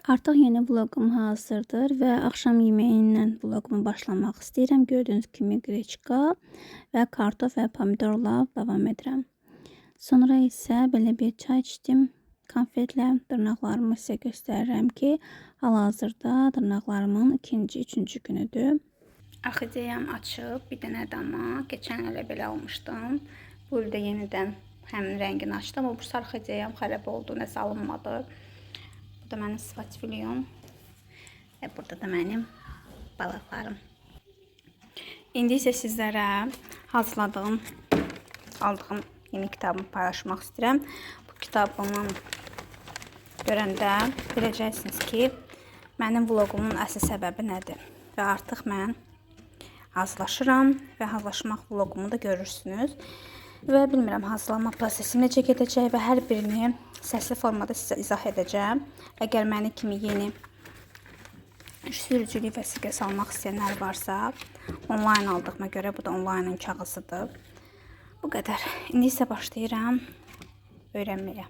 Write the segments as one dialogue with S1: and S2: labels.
S1: Artıq yeni vloqum hazırdır və axşam yeməyindən vloqumu başlamaq istəyirəm. Gördüyünüz kimi qreçka və kartof və pomidorla davam edirəm. Sonra isə belə bir çay içdim. Konfetlə dırnaqlarımı sizə göstərirəm ki, hal-hazırda dırnaqlarımın ikinci, üçüncü günüdür. Axidiyam açıb bir dənə dama. Keçən elə belə almışdım. Bu ildə yenidən həmin rəngini açdım. Bu sarxidiyam xarab oldu, nəsə alınmadı. Bu da mənim sfatvilyum və burada da mənim balıqlarım. İndi isə sizlərə hazırladığım, aldığım yeni kitabımı paylaşmaq istəyirəm. Bu kitabımı görəndə biləcəksiniz ki, mənim vloqumun əsl səbəbi nədir. Və artıq mən hazırlaşıram və hazırlaşmaq vloqumu da görürsünüz. Və bilmirəm, hazırlanma prosesi necə gedəcək və hər birini səsli formada sizə izah edəcəm. Əgər məni kimi yeni sürücülük vəsiqəsi almaq istəyənlər varsa, onlayn aldığıma görə bu da onlaynın kağızıdır. Bu qədər. İndi isə başlayıram öyrənməyə.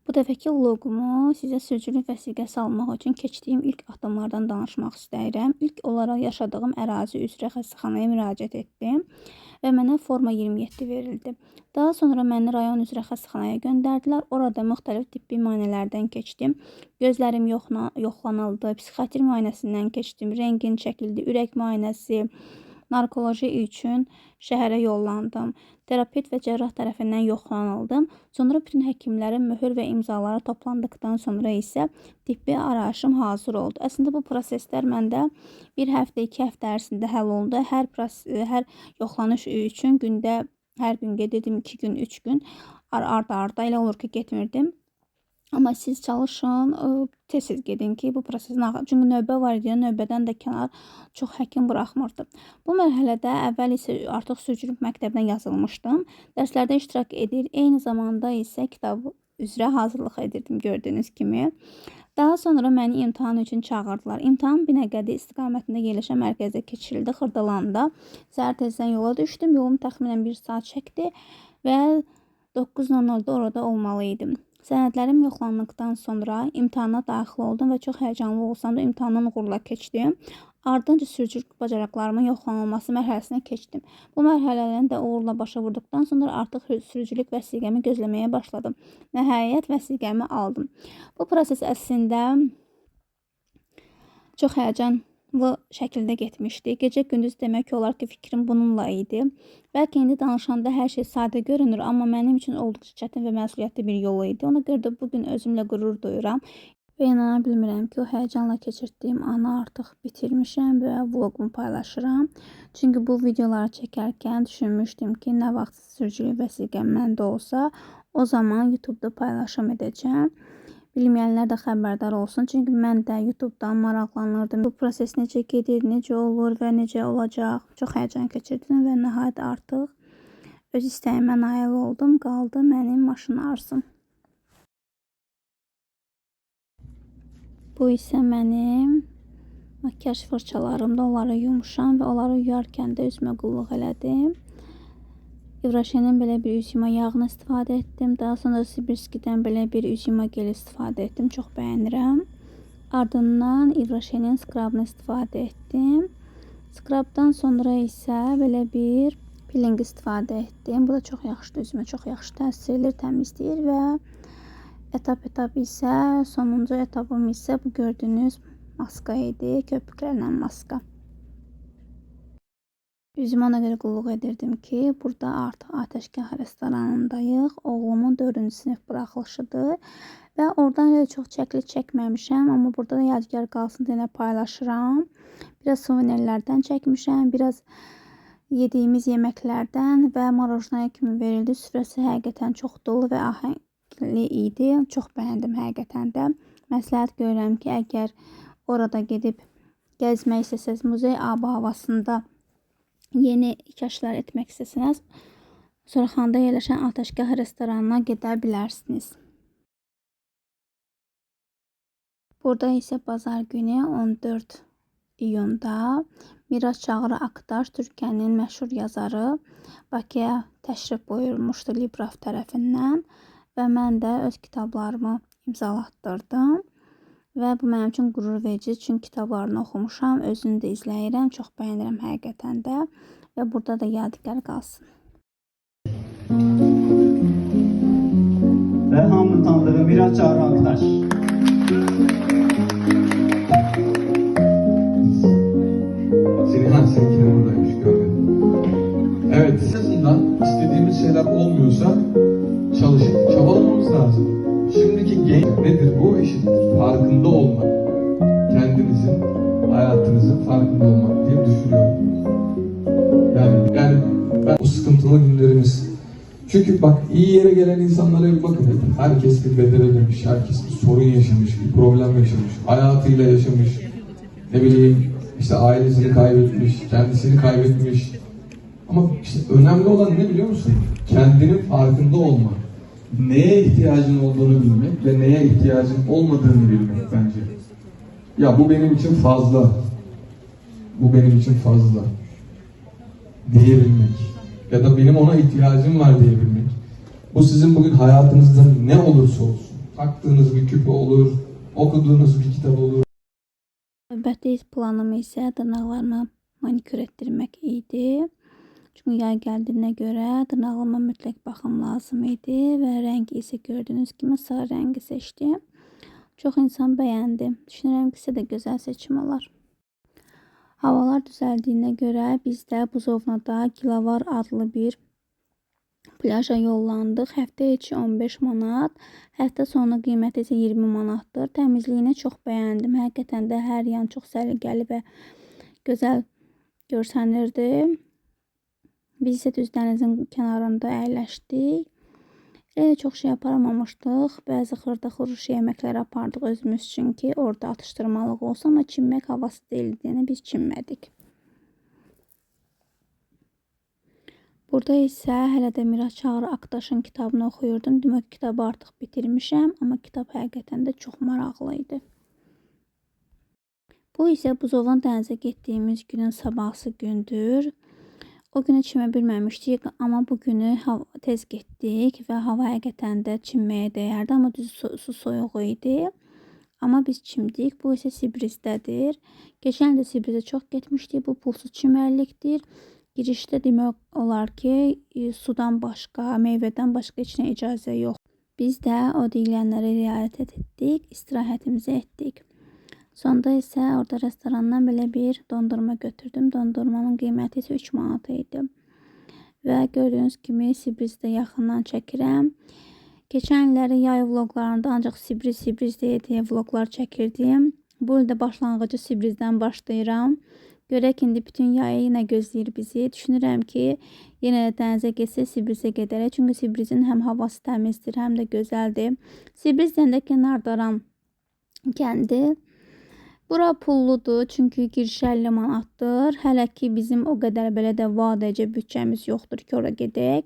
S1: Bu dəfəki vloqumu sizə sürücülük vəsiqəsi almaq üçün keçdiyim ilk addımlardan danışmaq istəyirəm. İlk olaraq yaşadığım ərazi üzrə xəstəxanaya müraciət etdim və mənə forma 27 verildi. Daha sonra məni rayon üzrə xəstəxanaya göndərdilər. Orada müxtəlif tibbi müayinələrdən keçdim. Gözlərim yoxlanıldı, psixiatri müayinəsindən keçdim, rəngin çəkildi, ürək müayinəsi, narkoloji üçün şəhərə yollandım. Terapevt və cərrah tərəfindən yoxlanıldım. Sonra bütün həkimlərin möhür və imzaları toplandıqdan sonra isə tibbi arayışım hazır oldu. Əslində bu proseslər məndə bir həftə, 2 həftə ərzində həll oldu. Hər yoxlanış üçün gündə hər gün gedirdim, 2 gün, 3 gün arda elə olur ki, getmirdim. Amma siz çalışın, tez-tez gedin ki, bu prosesin axırı. Çünki növbə var idi, növbədən də kənar çox həkim buraxmırdı. Bu mərhələdə əvvəl isə artıq sürücülük məktəbinə yazılmışdım. Dərslərdə iştirak edir, eyni zamanda isə kitab üzrə hazırlıq edirdim gördüyünüz kimi. Daha sonra məni imtahan üçün çağırdılar. İmtahan Binəqədi istiqamətində yerləşən mərkəzdə keçirildi, Xırdalanda. Səhər tezdən yola düşdüm, yolum təxminən 1 saat çəkdi və 9:00-da orada olmalı idim. Sənədlərim yoxlandıqdan sonra imtahana daxil oldum və çox həyəcanlı olsam da imtahandan uğurla keçdim. Ardınca sürücülük bacarıqlarımın yoxlanılması mərhələsinə keçdim. Bu mərhələni də uğurla başa vurduqdan sonra artıq sürücülük vəsiqəmi gözləməyə başladım. Nəhayət vəsiqəmi aldım. Bu proses əslində çox həyəcanlı şəkildə getmişdi. Gecə-gündüz demək olar ki, fikrim bununla idi. Bəlkə indi danışanda hər şey sadə görünür, amma mənim üçün olduqca çətin və məsuliyyətli bir yol idi. Ona görə də bugün özümlə qürur duyuram. Və inana bilmirəm ki, o həyəcanla keçirdiyim anı artıq bitirmişəm və vloqumu paylaşıram. Çünki bu videoları çəkərkən düşünmüşdüm ki, nə vaxt sürücülük vəsiqəm məndə olsa, o zaman YouTube'da paylaşım edəcəm. Bilməyənlər də xəbərdar olsun. Çünki mən də YouTube'dan maraqlanırdım. Bu proses necə gedir, necə olur və necə olacaq. Çox həyəcan keçirdim və nəhayət artıq öz istəyimə nail oldum. Qaldı mənim maşın arzum. Bu isə mənim makyaj fırçalarımda, onları yumuşam və onları yuyarkən də üzümə qulluq elədim. İvrəşenin belə bir üz yuma yağını istifadə etdim. Daha sonra Sibirskidən belə bir üz yuma gel istifadə etdim. Çox bəyənirəm. Ardından İvrəşenin skrabını istifadə etdim. Skrabdan sonra isə belə bir peeling istifadə etdim. Bu da çox yaxşıdır. Üzümə çox yaxşı təsir edir, təmizləyir və etap isə sonuncu etapım isə bu gördüyünüz maska idi. Köpüklərlə maska. Üzümə ona görə qulluq edirdim ki, burada artıq Atəşgah restoranındayıq. Oğlumun 4-cü sinif buraxılışıdır və oradan elə çox çəkili çəkməmişəm, amma burada da yadigar qalsın deyə paylaşıram. Biraz suvenirlərdən çəkmişəm, biraz yediyimiz yeməklərdən və marojnaya kimi verildi. Süfrəsi həqiqətən çox dolu və ahəngli idi. Çox bəyəndim həqiqətən də. Məsləhət görürəm ki, əgər orada gedib gəzmək istəsəz, muzey ab-havasında yeni kəşflər etmək istəsəniz, Suraxanda yerləşən Atəşgah restoranına gedə bilərsiniz. Burada isə bazar günü 14 iyunda Miraç Çağrı Aktaş, Türkiyənin məşhur yazarı, Bakıya təşrif buyurmuşdu Librav tərəfindən və mən də öz kitablarımı imzalatdırdım. və bu mənim üçün qürur verici, çünki kitablarını oxumuşam, özünü də izləyirəm, çox bəyənirəm həqiqətən də və burada da yadigar qalsın.
S2: Ve hamının tanıdığı Miraç Çağrı Aktaş.
S3: Seninkine buradaymış, görmedim. Evet, en azından istediğimiz şeyler olmuyorsa çalışıp çabalamamız lazım. Şimdiki genç nedir bu? Eşittir. Farkında olmak. Kendinizin, hayatınızın farkında olmak diye düşünüyorum. Yani ben o sıkıntılı günlerimiz. Çünkü bak, iyi yere gelen insanlara bir bakın. Herkes bir bedel ödemiş, herkes bir sorun yaşamış, bir problem yaşamış, hayatıyla yaşamış. Ne bileyim, işte ailesini kaybetmiş, kendisini kaybetmiş. Ama işte önemli olan ne biliyor musun? Kendinin farkında olmak. Neye ihtiyacın olduğunu bilmek ve neye ihtiyacın olmadığını bilmek bence. Ya bu benim için fazla. Bu benim için fazla. Diyebilmek. Ya da benim ona ihtiyacım var diyebilmek. Bu sizin bugün hayatınızda ne olursa olsun. Taktığınız bir küpe olur, okuduğunuz bir kitap olur.
S1: Növbəti planım isə dırnaqlarımı manikür etdirmək idi. Çünki yay gəldiyinə görə dırnaqlarıma mütləq baxım lazım idi və rəngi isə gördüyünüz kimi sarı rəngi seçdim. Çox insan bəyəndi. Düşünürəm ki, sizə də gözəl seçim olar. Havalar düzəldiyinə görə biz də Buzovnada Gilavar adlı bir plaja yollandıq. Həftə içi 15 manat, həftə sonu qiyməti isə 20 manatdır. Təmizliyini çox bəyəndim. Həqiqətən də hər yan çox səliqəli və gözəl görsənirdi. Biz isə düz dənizin kənarında əyləşdik. Elə çox şey aparamamışdıq. Bəzi xırda-xuruş yeməklər apardıq özümüz üçün ki, orada atışdırmalıq olsa, amma çimmək havası deyildi, yəni biz çimmədik. Burada isə hələ də Miraç Çağrı Aktaşın kitabını oxuyurdum. Demək, kitabı artıq bitirmişəm, amma kitab həqiqətən də çox maraqlı idi. Bu isə Buzovan dənizə getdiyimiz günün sabahsı gündür. O günü çimə bilməmişdik, amma bu günü tez getdik və hava həqiqətən də çimməyə dəyərdi, amma düz su soyuq idi. Amma biz çimdik. Bu isə Sibrizdədir. Keçən də Sibrizə çox getmişdik. Bu pulsuz çimərlikdir. Girişdə demək olar ki, sudan başqa, meyvədən başqa heç nə icazə yox. Biz də o deyilənlərə riayət etdik, istirahətimizi etdik. Sonda isə orada restorandan belə bir dondurma götürdüm. Dondurmanın qiyməti isə 3 manat idi. Və gördüyünüz kimi Sibrizdə yaxından çəkirəm. Keçən illəri yay vloglarında ancaq Sibriz deyə vloglar çəkirdim. Bu ildə başlanğıcı Sibrizdən başlayıram. Görək indi bütün yayı yenə gözləyir bizi. Düşünürəm ki, yenə də dənizə getsə Sibrizə gedərək. Çünki Sibrizin həm havası təmizdir, həm də gözəldir. Sibriz deyəndə Kənardaram kəndi. Bura pulludur, çünki giriş 50 manatdır. Hələ ki bizim o qədər belə də vadəcə bütçəmiz yoxdur ki, ora gedək.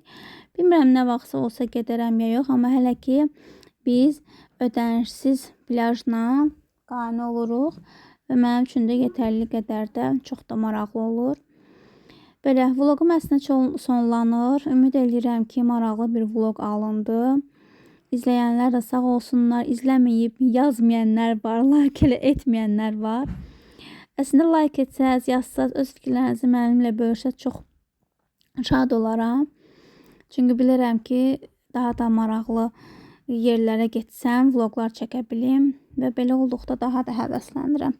S1: Bilmirəm nə vaxtsa olsa gedərəm ya yox, amma hələ ki biz ödənişsiz plajla qane oluruq. Və mənim üçün də yetərli qədər də çox da maraqlı olur. Belə, vloqum əslində sonlanır. Ümid edirəm ki, maraqlı bir vloq alındı. İzləyənlər də sağ olsunlar. İzləməyib yazmayanlar var, like elə etməyənlər var. Əslində like etsəz, yazsaz, öz fikirlərinizi mənimlə bölüşsəz çox şad olaram. Çünki bilirəm ki, daha da maraqlı yerlərə getsəm, vloqlar çəkə bilim və belə olduqda daha da həvəslənirəm.